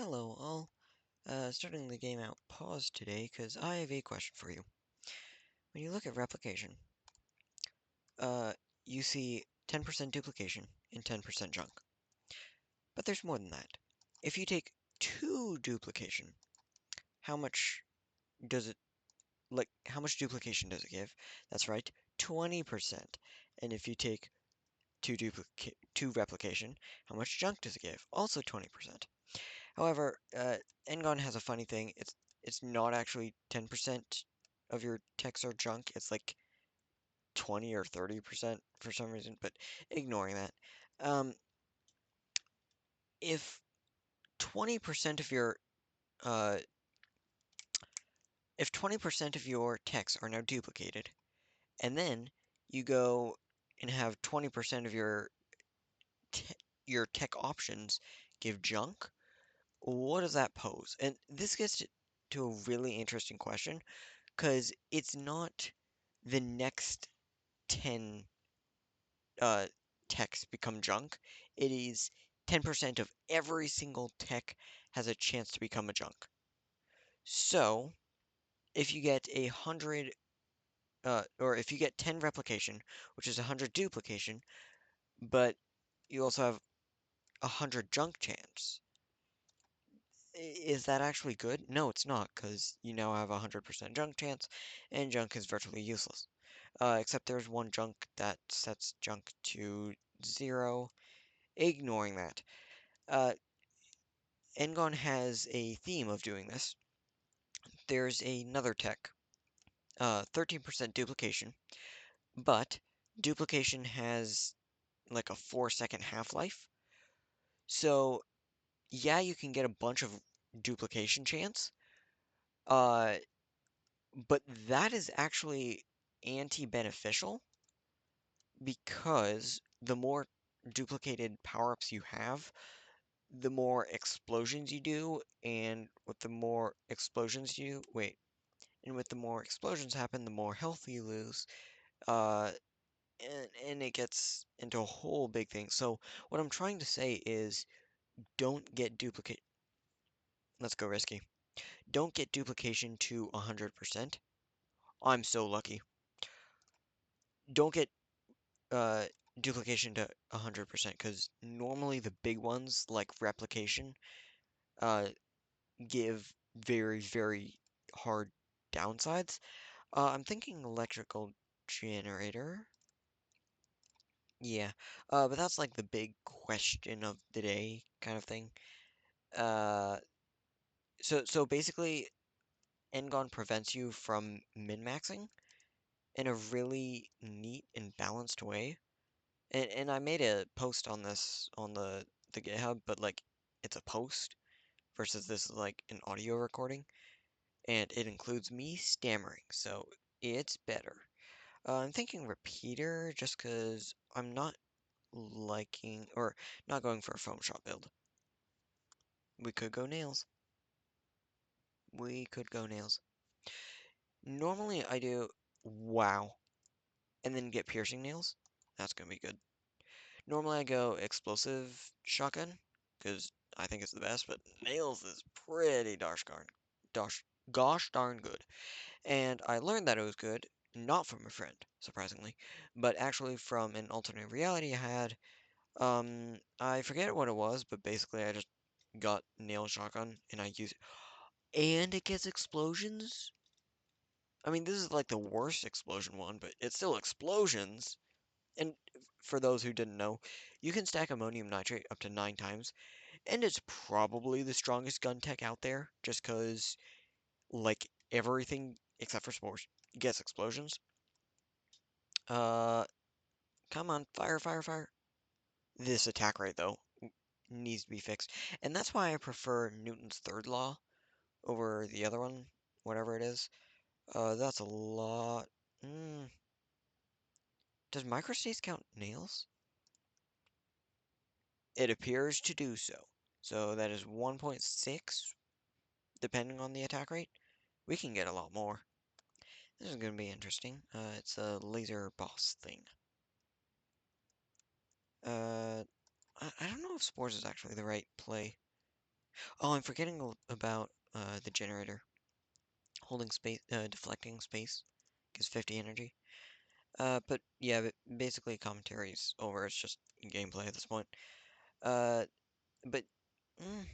Hello all. Starting the game out paused today because I have a question for you. When you look at replication, uh, you see 10% duplication and 10% junk. But there's more than that. If you take 2 duplication, how much does it, how much duplication does it give? That's right, 20%. And if you take 2 replication, how much junk does it give? Also 20%. However, Ngon has a funny thing. It's not actually 10% of your texts are junk. It's like 20 or 30% for some reason, but ignoring that. Um, if 20% of your uh, if 20% of your texts are now duplicated, and then you go and have 20% of te your tech options give junk, what does that pose? And this gets to a really interesting question because it's not the next 10 uh, techs become junk. It is 10% of every single tech has a chance to become a junk. So if you get 100, or if you get 10 replication, which is 100 duplication, but you also have 100 junk chance, is that actually good? No, it's not, because you now have 100% junk chance, and junk is virtually useless. Except there's one junk that sets junk to 0. Ignoring that. Uh, Ngon has a theme of doing this. There's another tech, 13% duplication, but duplication has like a 4-second half-life. So, yeah, you can get a bunch of duplication chance, uh, but that is actually anti-beneficial because the more duplicated power-ups you have, the more explosions you do, and with the more explosions you wait, and with the more explosions happen, the more health you lose. Uh, and it gets into a whole big thing. So what I'm trying to say is, don't get duplicate. Let's go risky. Don't get duplication to 100%. I'm so lucky. Don't get uh duplication to 100% because normally the big ones like replication uh give very, very hard downsides. I'm thinking electrical generator. Yeah, but that's like the big question of the day kind of thing. Uh, so basically, Ngon prevents you from min-maxing in a really neat and balanced way. And I made a post on this on the GitHub, but like it's a post versus this is like an audio recording. And it includes me stammering, so it's better. I'm thinking repeater just because I'm not liking or not going for a foam shot build. We could go nails. We could go nails. Normally I do wow and then get piercing nails. That's gonna be good. Normally I go explosive shotgun because I think it's the best, but nails is pretty gosh darn good. And I learned that it was good, not from a friend, surprisingly, but actually from an alternate reality I had. I forget what it was, but basically I just got nail shotgun and I use it. And it gets explosions? I mean, this is like the worst explosion one, but it's still explosions. And for those who didn't know, you can stack ammonium nitrate up to 9 times, and it's probably the strongest gun tech out there, just because, like, everything except for spores gets explosions. Uh, Come on, fire, fire, fire. This attack rate, though, needs to be fixed. And that's why I prefer Newton's third law over the other one, whatever it is. That's a lot. Mm, does microstates count nails? It appears to do so. So that is 1.6, depending on the attack rate. We can get a lot more. This is going to be interesting. It's a laser boss thing. Uh, I don't know if spores is actually the right play. Oh, I'm forgetting about the generator. Holding space, deflecting space gives 50 energy. But yeah, basically commentary's over. It's just gameplay at this point. Uh, but mm,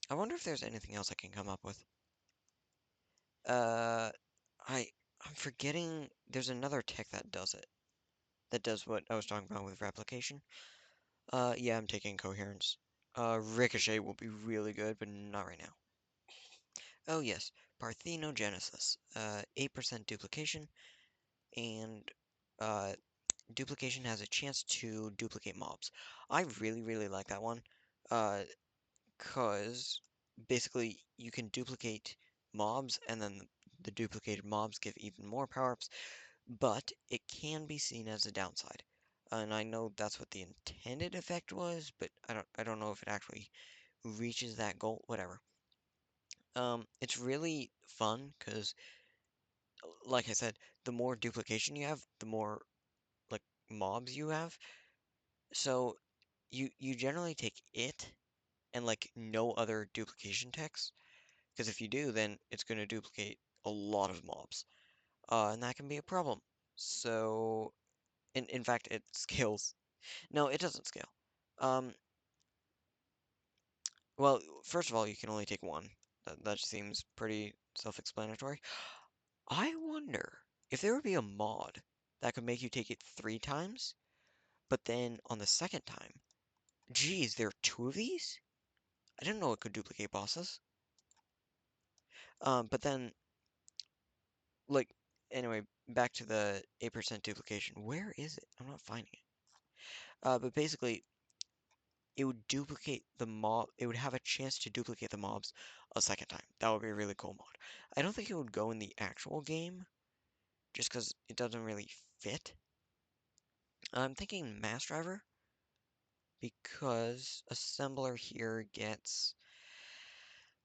I wonder if there's anything else I can come up with. Uh, I I'm forgetting. There's another tech that does it. That does what I was talking about with replication. Yeah, I'm taking coherence. Ricochet will be really good, but not right now. Oh yes, parthenogenesis. 8% duplication, and uh, duplication has a chance to duplicate mobs. I really, really like that one, uh, cause basically you can duplicate mobs, and then the duplicated mobs give even more power-ups, but it can be seen as a downside. And I know that's what the intended effect was, but I don't know if it actually reaches that goal, whatever. It's really fun because, like I said, the more duplication you have, the more like mobs you have. So you generally take it and like no other duplication text, because if you do, then it's going to duplicate a lot of mobs, and that can be a problem. So in fact, it scales. No, it doesn't scale. Um, well, first of all, you can only take one. That seems pretty self-explanatory. I wonder if there would be a mod that could make you take it 3 times, but then on the second time, geez, there are two of these? I didn't know it could duplicate bosses. But then, like, anyway, back to the 8% duplication. Where is it? I'm not finding it. But basically, it would duplicate the mob. It would have a chance to duplicate the mobs a second time. That would be a really cool mod. I don't think it would go in the actual game, just because it doesn't really fit. I'm thinking Mass Driver, because assembler here gets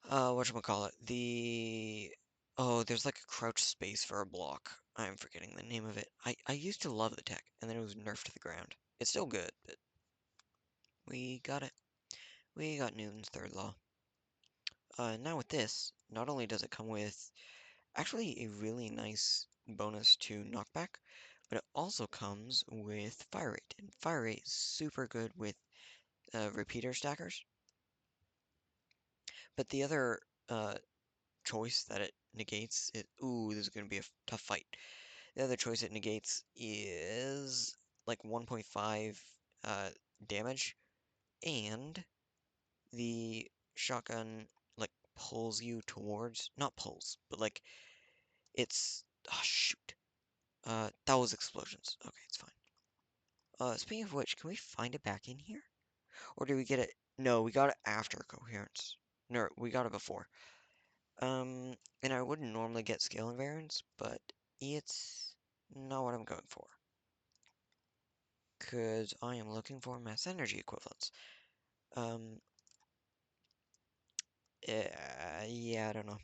whatchamacallit, oh, there's like a crouch space for a block. I'm forgetting the name of it. I used to love the tech, and then it was nerfed to the ground. It's still good, but we got it. We got Newton's third law. Now with this, not only does it come with actually a really nice bonus to knockback, but it also comes with fire rate, and fire rate is super good with repeater stackers. But the other choice that it negates is, ooh, this is going to be a tough fight. The other choice it negates is like 1.5 uh, damage, and the shotgun like pulls you towards, not pulls, but like it's, oh shoot. That was explosions. Okay, it's fine. Speaking of which, can we find it back in here? Or do we get it? No, we got it after coherence. No, we got it before. And I wouldn't normally get scale invariance, but it's not what I'm going for. Because I am looking for mass energy equivalents. Um, yeah, I don't know.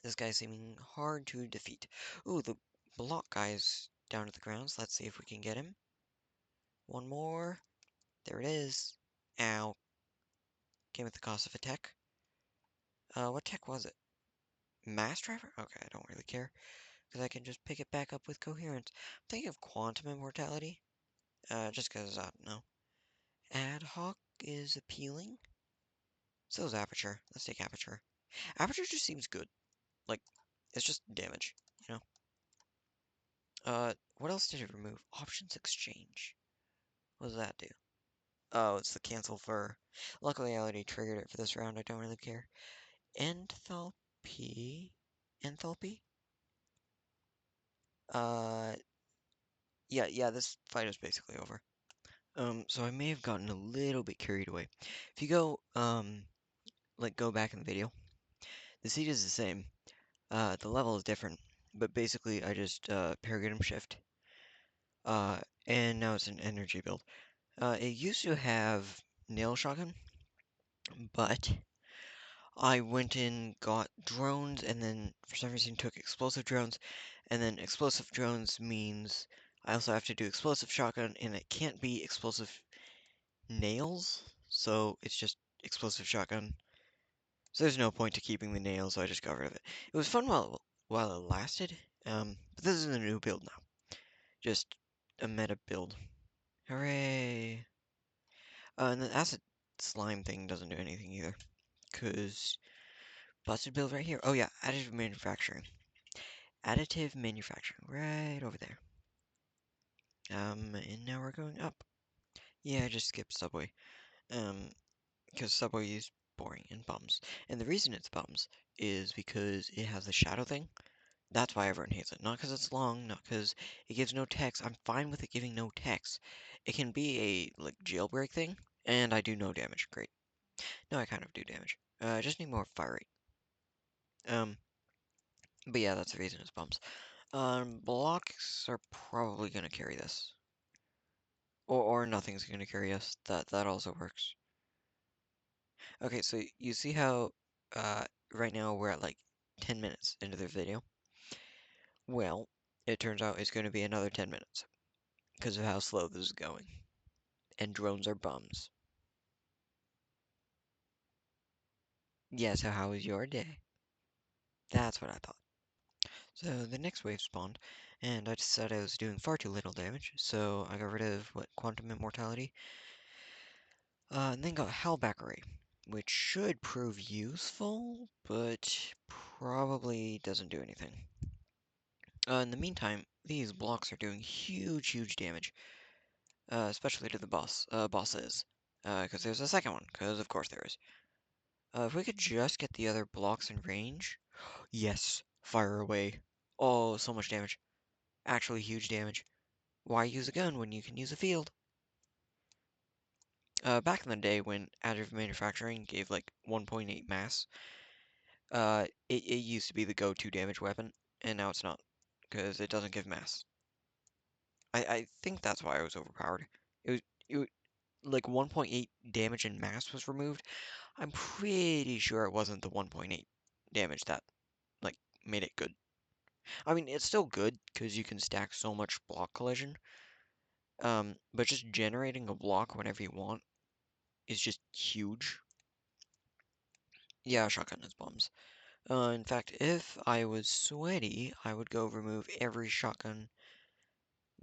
This guy's seeming hard to defeat. Ooh, the block guy's down to the ground, so let's see if we can get him. One more. There it is. Ow. Came at the cost of a tech. What tech was it? Mass driver? Okay, I don't really care, because I can just pick it back up with coherence. I'm thinking of quantum immortality. Just because, I don't know. Ad hoc is appealing. So is aperture. Let's take aperture. Aperture just seems good. Like, it's just damage, you know? What else did it remove? Options exchange. What does that do? Oh, it's the cancel for. Luckily, I already triggered it for this round. I don't really care. Enthalpy. Enthalpy? Uh, yeah, this fight is basically over. So I may have gotten a little bit carried away. If you go, like go back in the video, the seed is the same. The level is different, but basically I just, paradigm shift. Uh, and now it's an energy build. It used to have nail shotgun, but I went and got drones, and then for some reason took explosive drones, and then explosive drones means I also have to do explosive shotgun, and it can't be explosive nails, so it's just explosive shotgun. So there's no point to keeping the nail, so I just got rid of it. It was fun while it lasted. But this is a new build now. Just a meta build. Hooray! And the acid slime thing doesn't do anything either. Cause busted build right here. Oh yeah, additive manufacturing. Additive manufacturing right over there. And now we're going up. Yeah, I just skipped Subway. Um, because Subway is boring and bums. And the reason it's bums is because it has the shadow thing. That's why everyone hates it. Not because it's long, not because it gives no text. I'm fine with it giving no text. It can be a like jailbreak thing, and I do no damage. Great. No, I kind of do damage. I just need more fire rate. Um, but yeah, that's the reason it's bums. Blocks are probably gonna carry this, or nothing's gonna carry us. That also works. Okay, so you see how right now we're at like 10 minutes into the video. Well, it turns out it's going to be another 10 minutes because of how slow this is going. And drones are bums. Yeah, so how was your day? That's what I thought. So the next wave spawned, and I decided I was doing far too little damage, so I got rid of what quantum immortality, and then got Hellback Array, which should prove useful, but probably doesn't do anything. In the meantime, these blocks are doing huge, huge damage, especially to the bosses, because there's a second one, because of course there is. If we could just get the other blocks in range, yes, fire away. Oh, so much damage. Actually, huge damage. Why use a gun when you can use a field? Back in the day when additive manufacturing gave like 1.8 mass, it used to be the go-to damage weapon, and now it's not, because it doesn't give mass. I think that's why I was overpowered. It was, it, like 1.8 damage in mass was removed. I'm pretty sure it wasn't the 1.8 damage that like made it good. I mean, it's still good because you can stack so much block collision. But just generating a block whenever you want is just huge. Yeah, shotgun is bombs. In fact, if I was sweaty, I would go remove every shotgun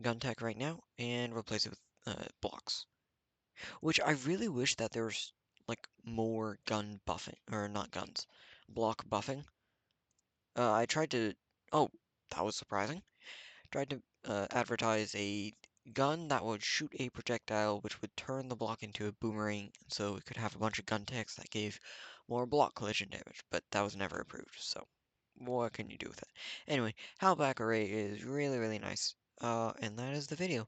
gun tech right now and replace it with blocks. Which I really wish that there was like more gun buffing, or not guns, block buffing. I tried to. Oh, that was surprising. Tried to advertise a gun that would shoot a projectile which would turn the block into a boomerang, so we could have a bunch of gun techs that gave more block collision damage, but that was never approved, so what can you do with it? Anyway, Howlback Array is really, really nice. And that is the video.